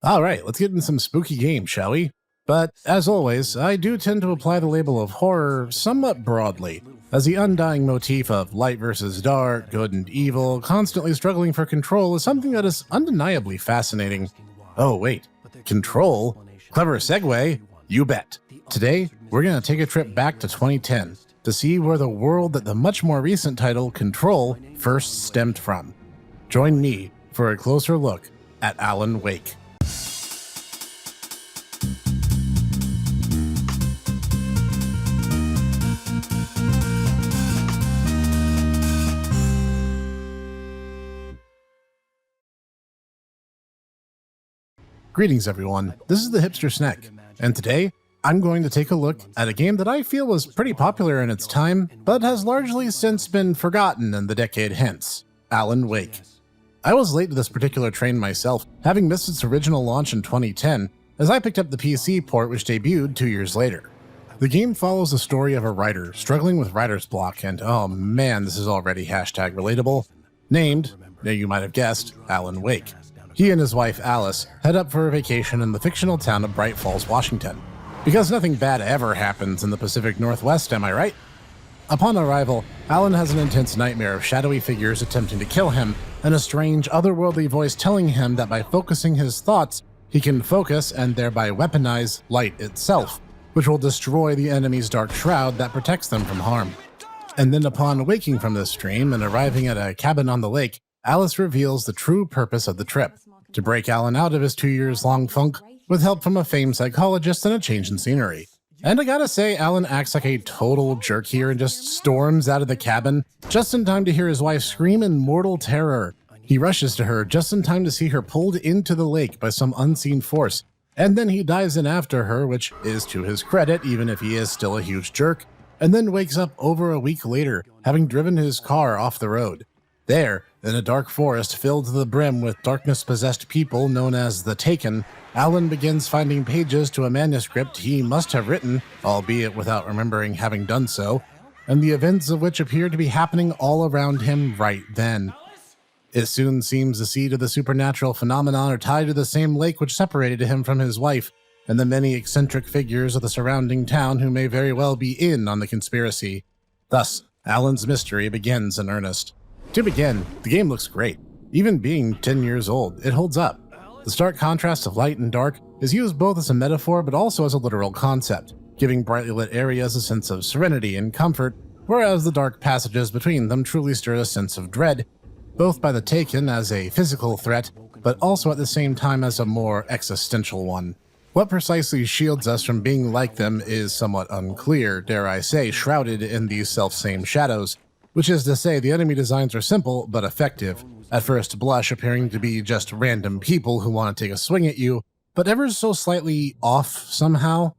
Alright, let's get in some spooky games, shall we? But, as always, I do tend to apply the label of horror somewhat broadly, as the undying motif of light versus dark, good and evil, constantly struggling for control is something that is undeniably fascinating. Oh wait, control? Clever segue? You bet. Today, we're gonna take a trip back to 2010 to see where the world that the much more recent title, Control, first stemmed from. Join me for a closer look at Alan Wake. Greetings everyone, this is the Hipster Snek, and today I'm going to take a look at a game that I feel was pretty popular in its time, but has largely since been forgotten in the decade hence, Alan Wake. I was late to this particular train myself, having missed its original launch in 2010, as I picked up the PC port which debuted 2 years later. The game follows the story of a writer struggling with writer's block and, oh man, this is already hashtag relatable, named, you might have guessed, Alan Wake. He and his wife Alice head up for a vacation in the fictional town of Bright Falls, Washington. Because nothing bad ever happens in the Pacific Northwest, am I right? Upon arrival, Alan has an intense nightmare of shadowy figures attempting to kill him, and a strange, otherworldly voice telling him that by focusing his thoughts, he can focus and thereby weaponize light itself, which will destroy the enemy's dark shroud that protects them from harm. And then upon waking from this dream and arriving at a cabin on the lake, Alice reveals the true purpose of the trip, to break Alan out of his 2 years long funk with help from a famed psychologist and a change in scenery. And I gotta say, Alan acts like a total jerk here and just storms out of the cabin just in time to hear his wife scream in mortal terror. He rushes to her just in time to see her pulled into the lake by some unseen force, and then he dives in after her, which is to his credit even if he is still a huge jerk, and then wakes up over a week later, having driven his car off the road. There, in a dark forest filled to the brim with darkness-possessed people known as the Taken, Alan begins finding pages to a manuscript he must have written, albeit without remembering having done so, and the events of which appear to be happening all around him right then. It soon seems the seed of the supernatural phenomenon are tied to the same lake which separated him from his wife, and the many eccentric figures of the surrounding town who may very well be in on the conspiracy. Thus, Alan's mystery begins in earnest. To begin, the game looks great. Even being 10 years old, it holds up. The stark contrast of light and dark is used both as a metaphor but also as a literal concept, giving brightly lit areas a sense of serenity and comfort, whereas the dark passages between them truly stir a sense of dread, both by the Taken as a physical threat, but also at the same time as a more existential one. What precisely shields us from being like them is somewhat unclear, dare I say, shrouded in these self-same shadows. Which is to say, the enemy designs are simple but effective, at first blush appearing to be just random people who want to take a swing at you, but ever so slightly off somehow.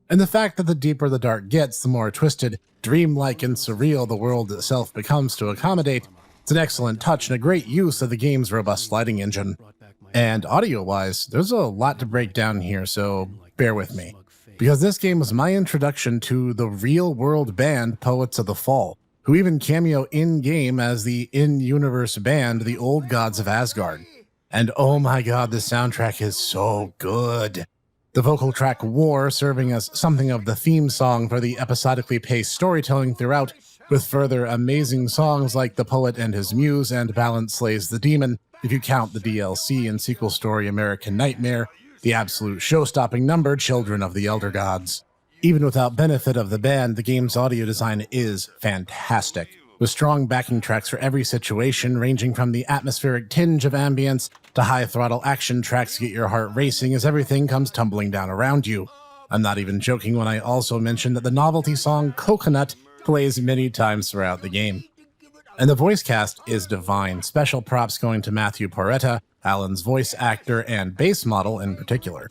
And the fact that the deeper the dark gets, the more twisted, dreamlike, and surreal the world itself becomes to accommodate, it's an excellent touch and a great use of the game's robust lighting engine. And audio-wise, there's a lot to break down here, so bear with me. Because this game was my introduction to the real-world band Poets of the Fall, who even cameo in-game as the in-universe band, the Old Gods of Asgard. And oh my god, the soundtrack is so good. The vocal track War serving as something of the theme song for the episodically paced storytelling throughout, with further amazing songs like The Poet and His Muse and Balance Slays the Demon, if you count the DLC and sequel story American Nightmare, the absolute show-stopping number Children of the Elder Gods. Even without benefit of the band, the game's audio design is fantastic, with strong backing tracks for every situation ranging from the atmospheric tinge of ambience to high-throttle action tracks to get your heart racing as everything comes tumbling down around you. I'm not even joking when I also mention that the novelty song Coconut plays many times throughout the game. And the voice cast is divine, special props going to Matthew Porretta, Alan's voice actor and bass model in particular.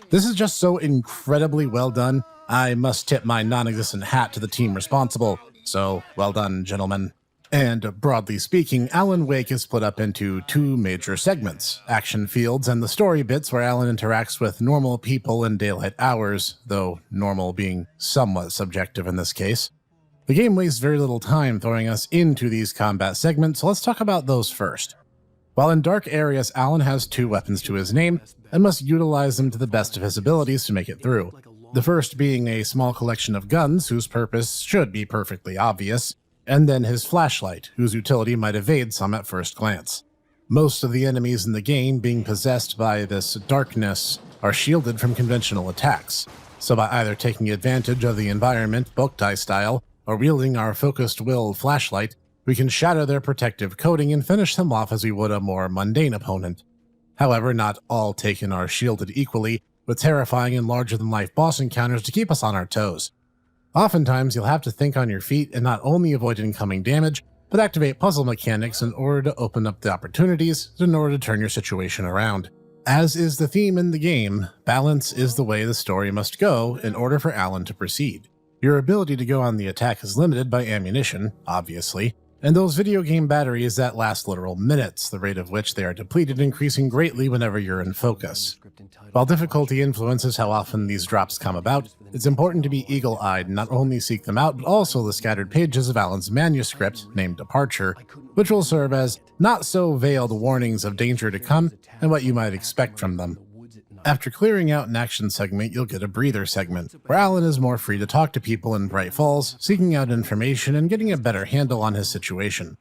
This is just so incredibly well done. I must tip my non-existent hat to the team responsible, so well done, gentlemen. And broadly speaking, Alan Wake is split up into two major segments, action fields and the story bits where Alan interacts with normal people in daylight hours, though normal being somewhat subjective in this case. The game wastes very little time throwing us into these combat segments, so let's talk about those first. While in dark areas, Alan has 2 weapons to his name and must utilize them to the best of his abilities to make it through. The first being a small collection of guns whose purpose should be perfectly obvious, and then his flashlight, whose utility might evade some at first glance. Most of the enemies in the game being possessed by this darkness are shielded from conventional attacks, so by either taking advantage of the environment Boktai style or wielding our focused will flashlight, we can shatter their protective coating and finish them off as we would a more mundane opponent. However, not all Taken are shielded equally, with terrifying and larger-than-life boss encounters to keep us on our toes. Oftentimes, you'll have to think on your feet and not only avoid incoming damage, but activate puzzle mechanics in order to open up the opportunities in order to turn your situation around. As is the theme in the game, balance is the way the story must go in order for Alan to proceed. Your ability to go on the attack is limited by ammunition, obviously, and those video game batteries that last literal minutes, the rate of which they are depleted increasing greatly whenever you're in focus. While difficulty influences how often these drops come about, it's important to be eagle-eyed and not only seek them out, but also the scattered pages of Alan's manuscript, named Departure, which will serve as not-so-veiled warnings of danger to come and what you might expect from them. After clearing out an action segment, you'll get a breather segment, where Alan is more free to talk to people in Bright Falls, seeking out information and getting a better handle on his situation.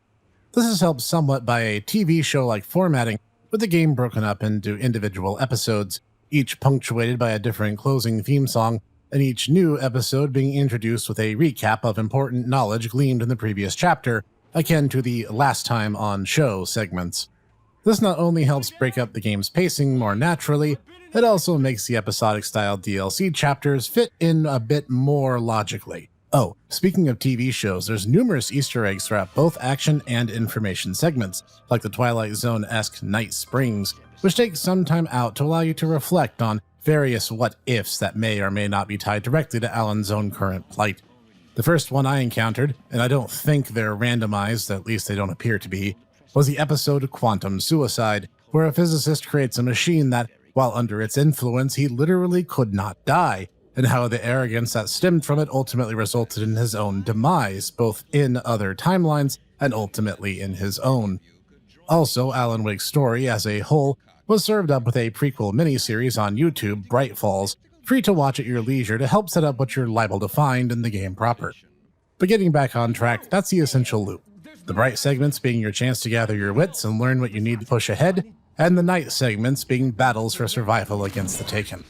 This is helped somewhat by a TV show-like formatting, with the game broken up into individual episodes, each punctuated by a different closing theme song, and each new episode being introduced with a recap of important knowledge gleaned in the previous chapter, akin to the last time on show segments. This not only helps break up the game's pacing more naturally, it also makes the episodic-style DLC chapters fit in a bit more logically. Oh, speaking of TV shows, there's numerous Easter eggs throughout both action and information segments, like the Twilight Zone-esque Night Springs, which take some time out to allow you to reflect on various what-ifs that may or may not be tied directly to Alan's own current plight. The first one I encountered, and I don't think they're randomized, at least they don't appear to be, was the episode Quantum Suicide, where a physicist creates a machine that, while under its influence, he literally could not die, and how the arrogance that stemmed from it ultimately resulted in his own demise, both in other timelines and ultimately in his own. Also, Alan Wake's story as a whole was served up with a prequel miniseries on YouTube, Bright Falls, free to watch at your leisure to help set up what you're liable to find in the game proper. But getting back on track, that's the essential loop. The bright segments being your chance to gather your wits and learn what you need to push ahead, and the night segments being battles for survival against the Taken.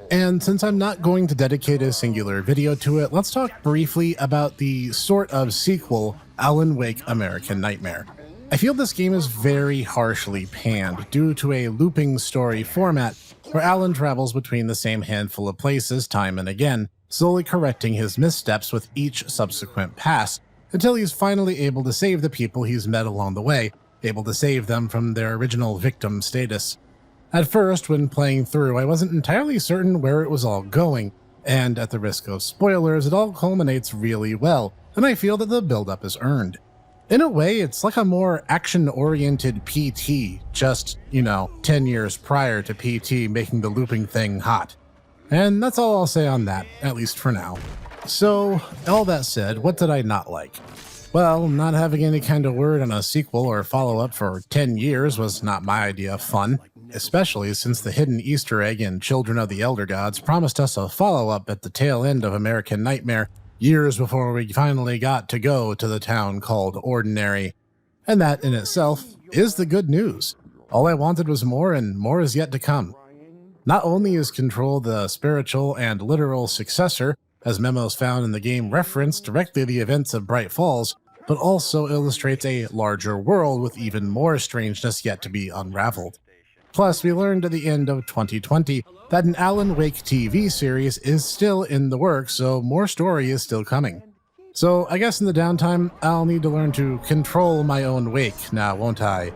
And since I'm not going to dedicate a singular video to it, let's talk briefly about the sort of sequel, Alan Wake American Nightmare. I feel this game is very harshly panned due to a looping story format where Alan travels between the same handful of places time and again, slowly correcting his missteps with each subsequent pass, until he's finally able to save the people he's met along the way, able to save them from their original victim status. At first, when playing through, I wasn't entirely certain where it was all going, and at the risk of spoilers, it all culminates really well, and I feel that the build-up is earned. In a way, it's like a more action-oriented PT, just, 10 years prior to PT making the looping thing hot. And that's all I'll say on that, at least for now. So, all that said, what did I not like? Well, not having any kind of word on a sequel or follow-up for 10 years was not my idea of fun, especially since the hidden Easter egg in Children of the Elder Gods promised us a follow-up at the tail end of American Nightmare, years before we finally got to go to the town called Ordinary. And that in itself is the good news. All I wanted was more, and more is yet to come. Not only is Control the spiritual and literal successor, as memos found in the game reference directly the events of Bright Falls, but also illustrates a larger world with even more strangeness yet to be unraveled. Plus, we learned at the end of 2020 that an Alan Wake TV series is still in the works, so more story is still coming. So I guess in the downtime, I'll need to learn to control my own wake now, won't I?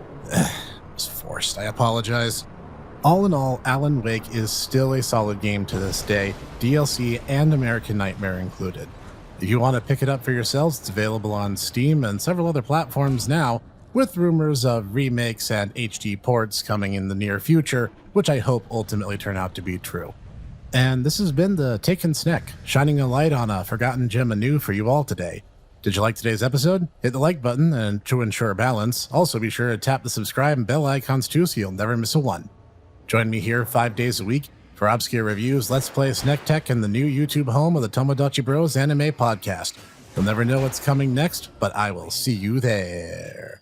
It's forced, I apologize. All in all, Alan Wake is still a solid game to this day, DLC and American Nightmare included. If you want to pick it up for yourselves, it's available on Steam and several other platforms now, with rumors of remakes and HD ports coming in the near future, which I hope ultimately turn out to be true. And this has been the Taken Snek, shining a light on a forgotten gem anew for you all today. Did you like today's episode? Hit the like button, and to ensure balance, also be sure to tap the subscribe and bell icons too so you'll never miss a one. Join me here 5 days a week for obscure reviews, Let's Play Snek Tech, and the new YouTube home of the Tomodachi Bros Anime Podcast. You'll never know what's coming next, but I will see you there.